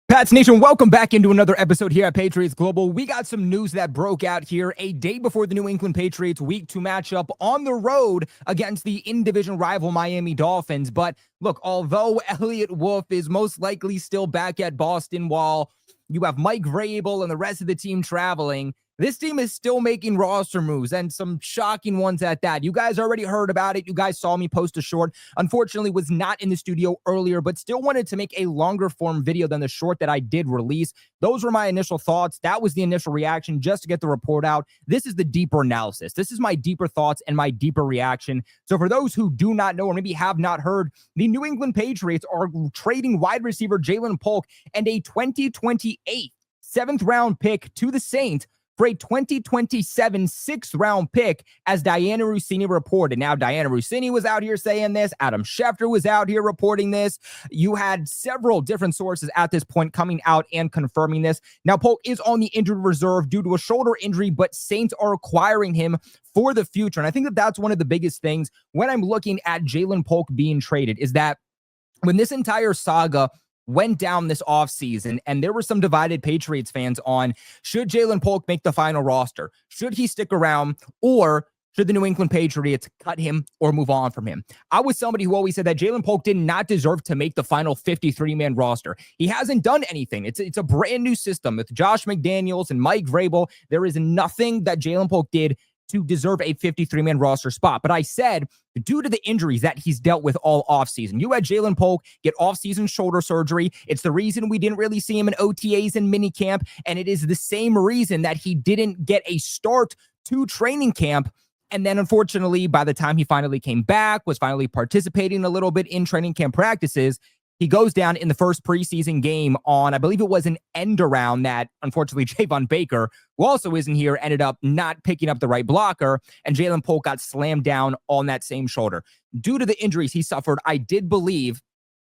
Pats Nation, welcome back into another episode here at Patriots Global. We got some news that broke out here a day before the New England Patriots Week 2 matchup on the road against the in-division rival Miami Dolphins. But look, although Elliott Wolf is most likely still back at Boston while you have Mike Vrabel and the rest of the team traveling, this team is still making roster moves, and some shocking ones at that. You guys already heard about it. You guys saw me post a short. Unfortunately, was not in the studio earlier, but still wanted to make a longer form video than the short that I did release. Those were my initial thoughts. That was the initial reaction just to get the report out. This is the deeper analysis. This is my deeper thoughts and my deeper reaction. So for those who do not know or maybe have not heard, the New England Patriots are trading wide receiver Ja'Lynn Polk and a 2028 7th-round pick to the Saints for a 2027 6th-round pick, as Diana Rossini reported. Now, Diana Rossini was out here saying this. Adam Schefter was out here reporting this. You had several different sources at this point coming out and confirming this. Now, Polk is on the injured reserve due to a shoulder injury, but Saints are acquiring him for the future. And I think that that's one of the biggest things when I'm looking at Ja'Lynn Polk being traded, is that when this entire saga went down this offseason, and there were some divided Patriots fans on, should Ja'Lynn Polk make the final roster? Should he stick around, or should the New England Patriots cut him or move on from him? I was somebody who always said that Ja'Lynn Polk did not deserve to make the final 53-man roster. He hasn't done anything. It's a brand new system with Josh McDaniels and Mike Vrabel. There is nothing that Ja'Lynn Polk did to deserve a 53-man roster spot. But I said, due to the injuries that he's dealt with all offseason, you had Ja'Lynn Polk get offseason shoulder surgery. It's the reason we didn't really see him in OTAs and minicamp, and it is the same reason that he didn't get a start to training camp. And then, unfortunately, by the time he finally came back, was finally participating a little bit in training camp practices, he goes down in the first preseason game on, I believe it was an end around that, unfortunately, Javon Baker, who also isn't here, ended up not picking up the right blocker, and Ja'Lynn Polk got slammed down on that same shoulder. Due to the injuries he suffered, I did believe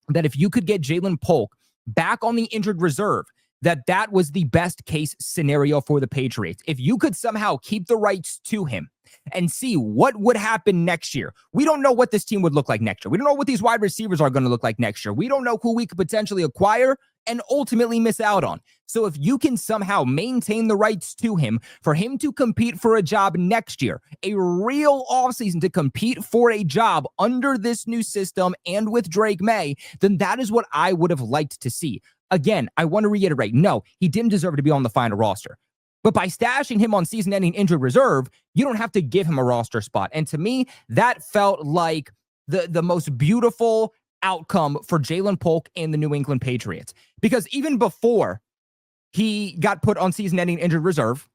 that if you could get Ja'Lynn Polk back on the injured reserve, that was the best case scenario for the Patriots. If you could somehow keep the rights to him and see what would happen next year. We don't know what this team would look like next year. We don't know what these wide receivers are going to look like next year. We don't know who we could potentially acquire and ultimately miss out on. So if you can somehow maintain the rights to him for him to compete for a job next year, a real offseason to compete for a job under this new system and with Drake May, then that is what I would have liked to see. Again, I want to reiterate, no, he didn't deserve to be on the final roster. But by stashing him on season-ending injured reserve, you don't have to give him a roster spot. And to me, that felt like the most beautiful outcome for Ja'Lynn Polk and the New England Patriots. Because even before he got put on season-ending injured reserve,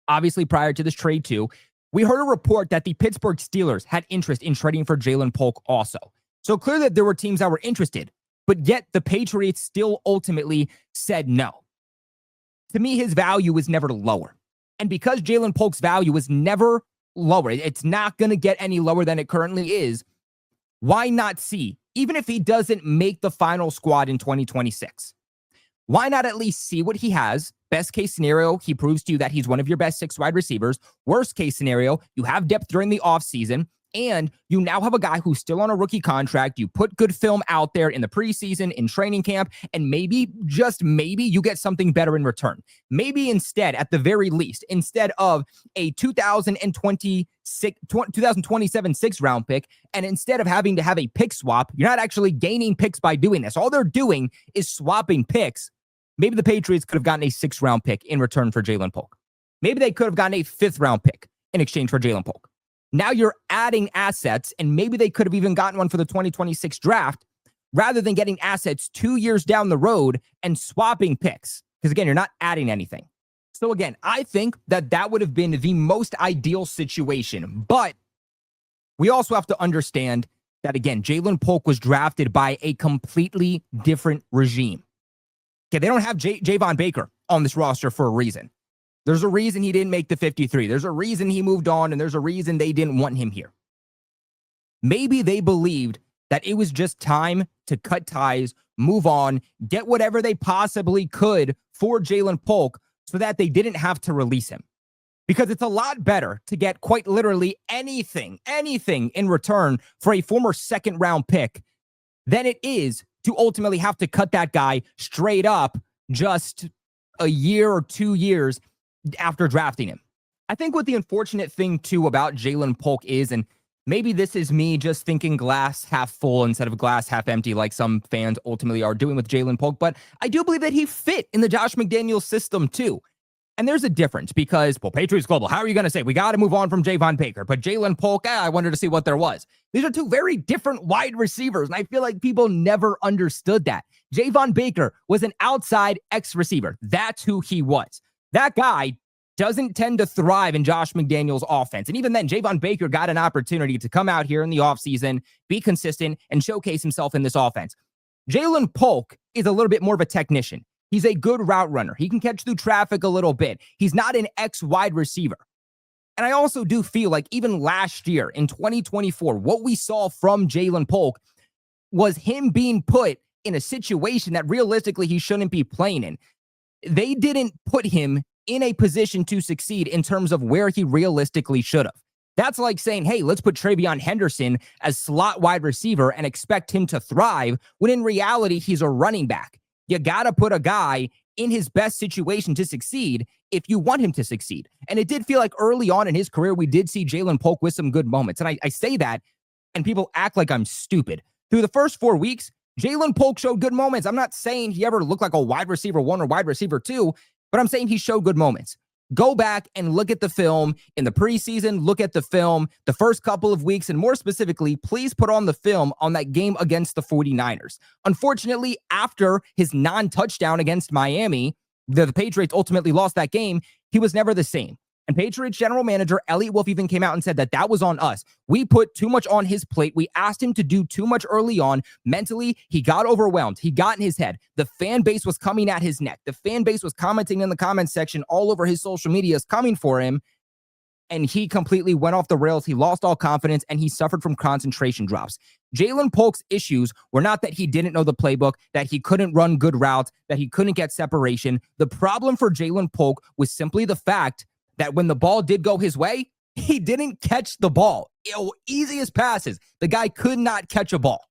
obviously prior to this trade too, we heard a report that the Pittsburgh Steelers had interest in trading for Ja'Lynn Polk also. So clear that there were teams that were interested, but yet the Patriots still ultimately said no. To me, his value was never lower. And because Ja'Lynn Polk's value was never lower, it's not going to get any lower than it currently is, why not see, even if he doesn't make the final squad in 2026, why not at least see what he has? Best case scenario, he proves to you that he's one of your best 6 wide receivers. Worst case scenario, you have depth during the offseason, and you now have a guy who's still on a rookie contract. You put good film out there in the preseason, in training camp, and maybe, just maybe, you get something better in return. Maybe instead, at the very least, instead of a 2027 6th-round pick, and instead of having to have a pick swap, you're not actually gaining picks by doing this. All they're doing is swapping picks. Maybe the Patriots could have gotten a 6th-round pick in return for Ja'Lynn Polk. Maybe they could have gotten a 5th-round pick in exchange for Ja'Lynn Polk. Now you're adding assets, and maybe they could have even gotten one for the 2026 draft rather than getting assets 2 years down the road and swapping picks. Because again, you're not adding anything. So again, I think that would have been the most ideal situation. But we also have to understand that, again, Ja'Lynn Polk was drafted by a completely different regime. Okay, they don't have Javon Baker on this roster for a reason. There's a reason he didn't make the 53. There's a reason he moved on, and there's a reason they didn't want him here. Maybe they believed that it was just time to cut ties, move on, get whatever they possibly could for Ja'Lynn Polk so that they didn't have to release him. Because it's a lot better to get quite literally anything in return for a former 2nd-round pick than it is to ultimately have to cut that guy straight up just a year or 2 years after drafting him. I think what the unfortunate thing too about Ja'Lynn Polk is, and maybe this is me just thinking glass half full instead of glass half empty like some fans ultimately are doing with Ja'Lynn Polk, but I do believe that he fit in the Josh McDaniels system too. And there's a difference because, well, Patriots Global, how are you going to say we got to move on from Javon Baker? But Ja'Lynn Polk, I wanted to see what there was. These are two very different wide receivers, and I feel like people never understood that. Javon Baker was an outside X receiver. That's who he was. That guy doesn't tend to thrive in Josh McDaniels' offense. And even then, Javon Baker got an opportunity to come out here in the offseason, be consistent, and showcase himself in this offense. Ja'Lynn Polk is a little bit more of a technician. He's a good route runner. He can catch through traffic a little bit. He's not an X wide receiver. And I also do feel like even last year in 2024, what we saw from Ja'Lynn Polk was him being put in a situation that realistically he shouldn't be playing in. They didn't put him in a position to succeed in terms of where he realistically should have. That's like saying, hey, let's put Travion Henderson as slot wide receiver and expect him to thrive, when in reality, he's a running back. You got to put a guy in his best situation to succeed if you want him to succeed. And it did feel like early on in his career, we did see Ja'Lynn Polk with some good moments. And I say that, and people act like I'm stupid. Through the first 4 weeks, Ja'Lynn Polk showed good moments. I'm not saying he ever looked like a wide receiver 1 or wide receiver 2, but I'm saying he showed good moments. Go back and look at the film in the preseason, look at the film the first couple of weeks, and more specifically, please put on the film on that game against the 49ers. Unfortunately, after his non-touchdown against Miami, the Patriots ultimately lost that game, he was never the same. And Patriots general manager Elliott Wolf even came out and said that was on us. We put too much on his plate. We asked him to do too much early on. Mentally, he got overwhelmed. He got in his head. The fan base was coming at his neck. The fan base was commenting in the comments section all over his social medias coming for him. And he completely went off the rails. He lost all confidence, and he suffered from concentration drops. Ja'Lynn Polk's issues were not that he didn't know the playbook, that he couldn't run good routes, that he couldn't get separation. The problem for Ja'Lynn Polk was simply the fact that when the ball did go his way, he didn't catch the ball. Easiest passes. The guy could not catch a ball.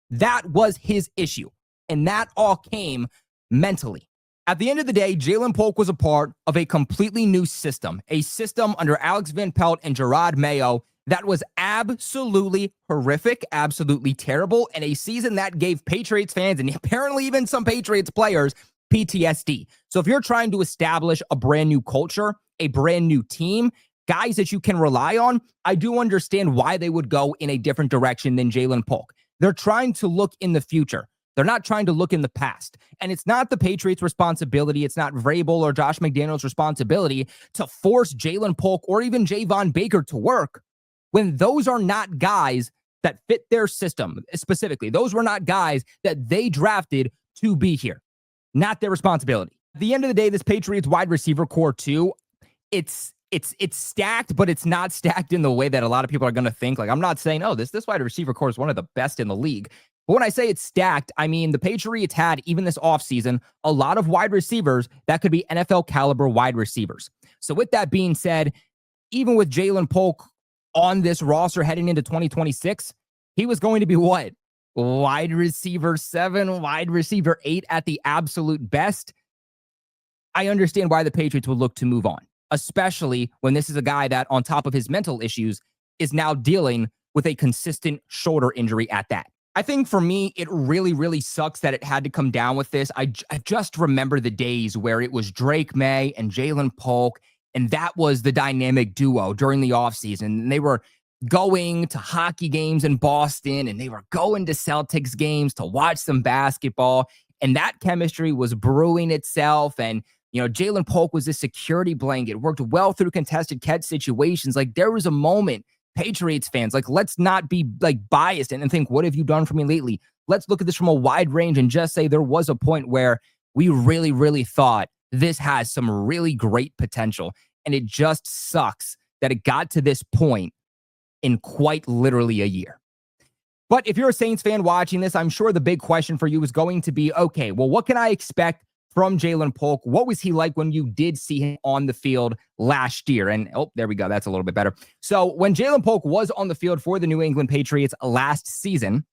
That was his issue. And that all came mentally. At the end of the day, Ja'Lynn Polk was a part of a completely new system, a system under Alex Van Pelt and Gerard Mayo that was absolutely horrific, absolutely terrible, and a season that gave Patriots fans and apparently even some Patriots players PTSD. So if you're trying to establish a brand new culture, a brand new team, guys that you can rely on, I do understand why they would go in a different direction than Ja'Lynn Polk. They're trying to look in the future. They're not trying to look in the past. And it's not the Patriots' responsibility. It's not Vrabel or Josh McDaniels' responsibility to force Ja'Lynn Polk or even Javon Baker to work when those are not guys that fit their system specifically. Those were not guys that they drafted to be here. Not their responsibility. At the end of the day, this Patriots wide receiver core too, it's stacked, but it's not stacked in the way that a lot of people are going to think. Like, I'm not saying, oh, this wide receiver core is one of the best in the league. But when I say it's stacked, I mean the Patriots had, even this offseason, a lot of wide receivers that could be NFL caliber wide receivers. So with that being said, even with Ja'Lynn Polk on this roster heading into 2026, he was going to be what? Wide receiver 7, wide receiver 8 at the absolute best. I understand why the Patriots would look to move on, especially when this is a guy that, on top of his mental issues, is now dealing with a consistent shoulder injury at that. I think for me, it really, really sucks that it had to come down with this. I just remember the days where it was Drake May and Ja'Lynn Polk, and that was the dynamic duo during the offseason. And they were going to hockey games in Boston, and they were going to Celtics games to watch some basketball, and that chemistry was brewing itself. And Ja'Lynn Polk was this security blanket, worked well through contested catch situations. Like, there was a moment, Patriots fans, like, let's not be like biased and think, what have you done for me lately? Let's look at this from a wide range and just say there was a point where we really, really thought this has some really great potential. And it just sucks that it got to this point in quite literally a year. But if you're a Saints fan watching this, I'm sure the big question for you is going to be, okay, well, what can I expect from Ja'Lynn Polk? What was he like when you did see him on the field last year? And, oh, there we go. That's a little bit better. So when Ja'Lynn Polk was on the field for the New England Patriots last season,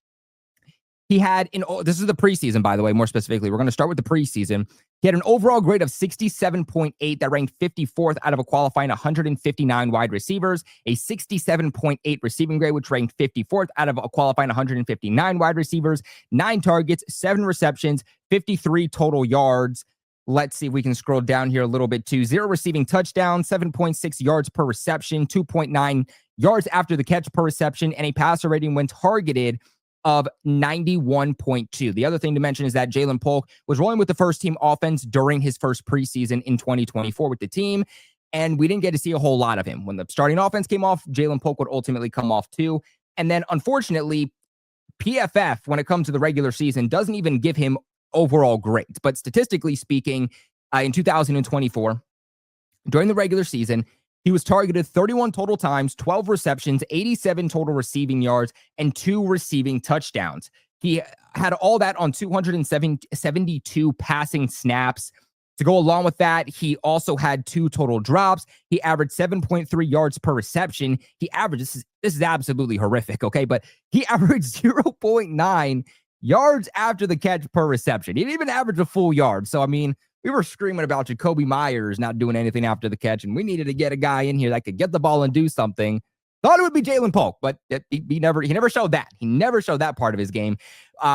He had, this is the preseason, by the way, more specifically. We're going to start with the preseason. He had an overall grade of 67.8 that ranked 54th out of a qualifying 159 wide receivers, a 67.8 receiving grade, which ranked 54th out of a qualifying 159 wide receivers, 9 targets, 7 receptions, 53 total yards. Let's see if we can scroll down here a little bit too. 0 receiving touchdowns, 7.6 yards per reception, 2.9 yards after the catch per reception, and a passer rating when targeted of 91.2. The other thing to mention is that Ja'Lynn Polk was rolling with the first team offense during his first preseason in 2024 with the team, and we didn't get to see a whole lot of him. When the starting offense came off, Ja'Lynn Polk would ultimately come off too. And then, unfortunately, PFF, when it comes to the regular season, doesn't even give him overall grades. But statistically speaking, in 2024, during the regular season, he was targeted 31 total times, 12 receptions, 87 total receiving yards, and 2 receiving touchdowns. He had all that on 272 passing snaps. To go along with that, he also had 2 total drops. He averaged 7.3 yards per reception. He averaged, this is absolutely horrific, okay? But he averaged 0.9 yards after the catch per reception. He didn't even average a full yard. So, I mean, we were screaming about Jacoby Myers not doing anything after the catch, and we needed to get a guy in here that could get the ball and do something. Thought it would be Ja'Lynn Polk, but he never showed that. He never showed that part of his game.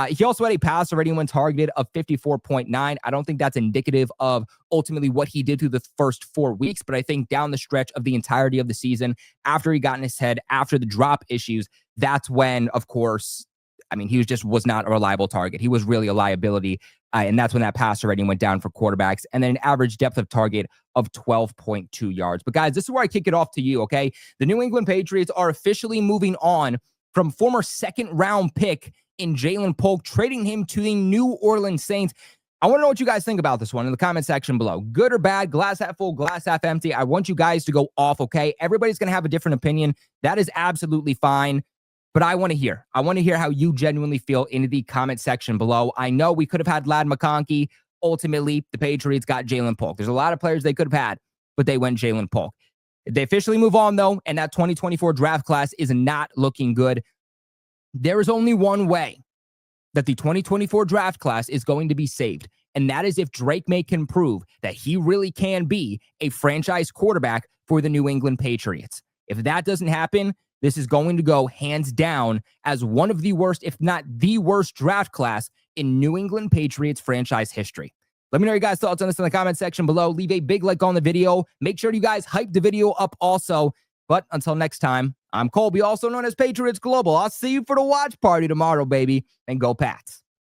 He also had a passer rating when targeted of 54.9. I don't think that's indicative of ultimately what he did through the first 4 weeks, but I think down the stretch of the entirety of the season, after he got in his head, after the drop issues, that's when, of course, I mean, he was not a reliable target. He was really a liability. And that's when that passer rating went down for quarterbacks. And then an average depth of target of 12.2 yards. But guys, this is where I kick it off to you, okay? The New England Patriots are officially moving on from former second-round pick in Ja'Lynn Polk, trading him to the New Orleans Saints. I want to know what you guys think about this one in the comment section below. Good or bad, glass half full, glass half empty. I want you guys to go off, okay? Everybody's going to have a different opinion. That is absolutely fine. But I want to hear. I want to hear how you genuinely feel in the comment section below. I know we could have had Ladd McConkey. Ultimately, the Patriots got Ja'Lynn Polk. There's a lot of players they could have had, but they went Ja'Lynn Polk. They officially move on, though, and that 2024 draft class is not looking good. There is only one way that the 2024 draft class is going to be saved, and that is if Drake May can prove that he really can be a franchise quarterback for the New England Patriots. If that doesn't happen, this is going to go hands down as one of the worst, if not the worst draft class in New England Patriots franchise history. Let me know your guys' thoughts on this in the comment section below. Leave a big like on the video. Make sure you guys hype the video up also. But until next time, I'm Colby, also known as Patriots Global. I'll see you for the watch party tomorrow, baby. And go Pats.